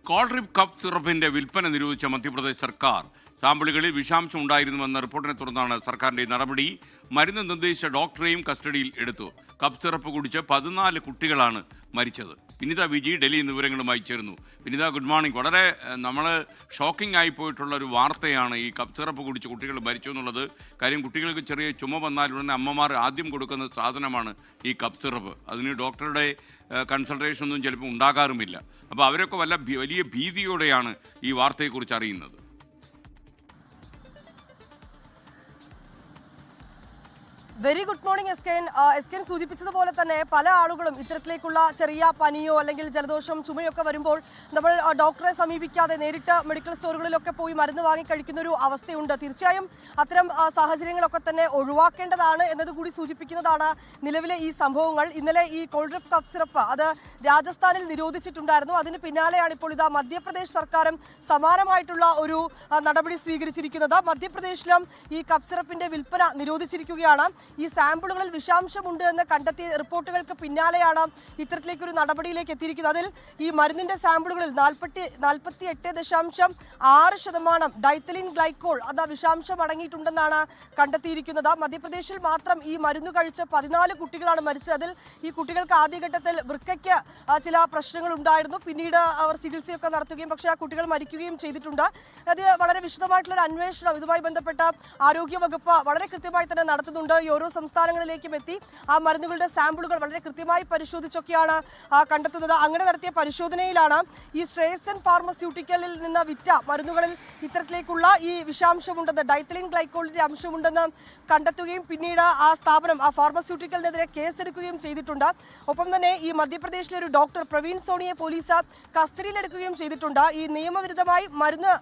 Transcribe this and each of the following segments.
കോൾഡ്രിപ്പ് cup സിറപ്പിന്റെ വിൽപ്പന നിരോധിച്ച മധ്യപ്രദേശ് സർക്കാർ സാമ്പിളുകളിൽ വിഷാംശം ഉണ്ടായിരുന്നുവെന്ന റിപ്പോർട്ടിനെ തുടർന്നാണ് സർക്കാരിന്റെ നടപടി. മരുന്ന് നിർദ്ദേശിച്ച ഡോക്ടറെയും കസ്റ്റഡിയിൽ എടുത്തു. കപ്പ് സിറപ്പ് കുടിച്ച് 14 കുട്ടികളാണ് മരിച്ചത്. വിനിത വിജി ഡൽഹി വിവരങ്ങളുമായി ചേരുന്നു. Vinitha, good morning. വളരെ നമ്മൾ ഷോക്കിംഗ് ആയി പോയിട്ടുള്ള ഒരു വാർത്തയാണ് ഈ കപ്പ് സിറപ്പ് കുടിച്ച് കുട്ടികൾ മരിച്ചു എന്നുള്ളത്. കാര്യം, കുട്ടികൾക്ക് ചെറിയ ചുമ വന്നാൽ ഉടനെ അമ്മമാർ ആദ്യം കൊടുക്കുന്ന സാധനമാണ് ഈ കപ്പ് സിറപ്പ്. അതിന് ഡോക്ടറുടെ കൺസൾട്ടേഷൻ ഒന്നും ചിലപ്പോൾ ഉണ്ടാകാറുമില്ല. അപ്പോൾ അവരൊക്കെ വലിയ ഭീതിയോടെയാണ് ഈ വാർത്തയെക്കുറിച്ച് അറിയുന്നത്. വെരി ഗുഡ് മോർണിംഗ് എസ്കെൻ സൂചിപ്പിച്ചതുപോലെ തന്നെ പല ആളുകളും ഇത്തരത്തിലേക്കുള്ള ചെറിയ പനിയോ അല്ലെങ്കിൽ ജലദോഷം ചുമയൊക്കെ വരുമ്പോൾ നമ്മൾ ഡോക്ടറെ സമീപിക്കാതെ നേരിട്ട് മെഡിക്കൽ സ്റ്റോറുകളിലൊക്കെ പോയി മരുന്ന് വാങ്ങി കഴിക്കുന്ന ഒരു അവസ്ഥയുണ്ട്. തീർച്ചയായും അത്തരം സാഹചര്യങ്ങളൊക്കെ തന്നെ ഒഴിവാക്കേണ്ടതാണ് എന്നതുകൂടി സൂചിപ്പിക്കുന്നതാണ് നിലവിലെ ഈ സംഭവങ്ങൾ. ഇന്നലെ ഈ കോൾഡ്രിപ്പ് കപ്പ് സിറപ്പ് അത് രാജസ്ഥാനിൽ നിരോധിച്ചിട്ടുണ്ടായിരുന്നു. അതിന് പിന്നാലെയാണ് ഇപ്പോൾ ഇതാ മധ്യപ്രദേശ് സർക്കാരും സമാനമായിട്ടുള്ള ഒരു നടപടി സ്വീകരിച്ചിരിക്കുന്നത്. മധ്യപ്രദേശിലും ഈ കപ്പ് സിറപ്പിന്റെ വിൽപ്പന നിരോധിച്ചിരിക്കുകയാണ്. ഈ സാമ്പിളുകളിൽ വിഷാംശമുണ്ട് എന്ന് കണ്ടെത്തിയ റിപ്പോർട്ടുകൾക്ക് പിന്നാലെയാണ് ഇത്തരത്തിലേക്കൊരു നടപടിയിലേക്ക് എത്തിയിരിക്കുന്നത്. അതിൽ ഈ മരുന്നിന്റെ സാമ്പിളുകളിൽ 48.6% ഡൈത്തലിൻ ഗ്ലൈക്കോൾ അത് വിഷാംശം അടങ്ങിയിട്ടുണ്ടെന്നാണ് കണ്ടെത്തിയിരിക്കുന്നത്. മധ്യപ്രദേശിൽ മാത്രം ഈ മരുന്ന് കഴിച്ച് 14 കുട്ടികളാണ് മരിച്ചത്. അതിൽ ഈ കുട്ടികൾക്ക് ആദ്യഘട്ടത്തിൽ വൃക്കയ്ക്ക് ചില പ്രശ്നങ്ങൾ ഉണ്ടായിരുന്നു. പിന്നീട് അവർ ചികിത്സയൊക്കെ നടത്തുകയും പക്ഷേ ആ കുട്ടികൾ മരിക്കുകയും ചെയ്തിട്ടുണ്ട്. അത് വളരെ വിശദമായിട്ടുള്ള ഒരു അന്വേഷണം ഇതുമായി ബന്ധപ്പെട്ട ആരോഗ്യ വകുപ്പ് വളരെ കൃത്യമായി തന്നെ നടത്തുന്നുണ്ട്. ഈ ഓരോ സംസ്ഥാനങ്ങളിലേക്കും എത്തി ആ മരുന്നുകളുടെ സാമ്പിളുകൾ വളരെ കൃത്യമായി പരിശോധിച്ചൊക്കെയാണ് കണ്ടെത്തുന്നത്. അങ്ങനെ നടത്തിയ പരിശോധനയിലാണ് ഈ ശ്രേയസൻ ഫാർമസ്യൂട്ടിക്കലിൽ നിന്ന് വിറ്റ മരുന്നുകളിൽ ഇത്തരത്തിലേക്കുള്ള ഈ വിഷാംശമുണ്ടെന്ന്, ഡൈത്തലിൻ ഗ്ലൈക്കോളിന്റെ അംശമുണ്ടെന്ന് കണ്ടെത്തുകയും പിന്നീട് ആ സ്ഥാപനം ആ ഫാർമസ്യൂട്ടിക്കലിനെതിരെ കേസെടുക്കുകയും ചെയ്തിട്ടുണ്ട്. ഒപ്പം തന്നെ ഈ മധ്യപ്രദേശിലെ ഒരു ഡോക്ടർ പ്രവീൺ സോണിയെ പോലീസ് കസ്റ്റഡിയിലെടുക്കുകയും ചെയ്തിട്ടുണ്ട്. ഈ നിയമവിരുദ്ധമായി മരുന്ന്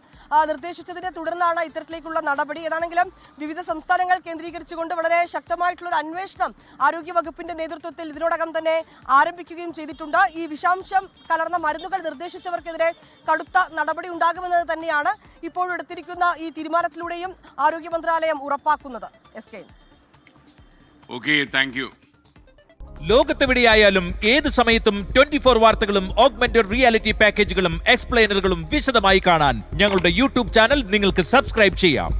നിർദ്ദേശിച്ചതിനെ തുടർന്നാണ് ഇത്തരത്തിലേക്കുള്ള നടപടി. ഏതാണെങ്കിലും വിവിധ സംസ്ഥാനങ്ങൾ കേന്ദ്രീകരിച്ചുകൊണ്ട് വളരെ ശക്തമായിട്ടുള്ള ഒരു അന്വേഷണം ആരോഗ്യ വകുപ്പിന്റെ നേതൃത്വത്തിൽ ഇതിനോടകം തന്നെ ആരംഭിക്കുകയും ചെയ്തിട്ടുണ്ട്. ഈ വിഷാംശം കലർന്ന മരുന്നുകൾ നിർദ്ദേശിച്ചവർക്കെതിരെ കടുത്ത നടപടി ഉണ്ടാകുമെന്നത് തന്നെയാണ് ഇപ്പോഴെടുത്തിരിക്കുന്ന ഈ തീരുമാനത്തിലൂടെയും ആരോഗ്യ മന്ത്രാലയം ഉറപ്പാക്കുന്നത്. ലോകത്തെവിടെയായാലും ഏത് സമയത്തും 24 വാർത്തകളും ഓഗ്മെന്റഡ് റിയാലിറ്റി പാക്കേജുകളും എക്സ്പ്ലെയിനറുകളും വിശദമായി കാണാൻ ഞങ്ങളുടെ യൂട്യൂബ് ചാനൽ നിങ്ങൾക്ക് സബ്സ്ക്രൈബ് ചെയ്യാം.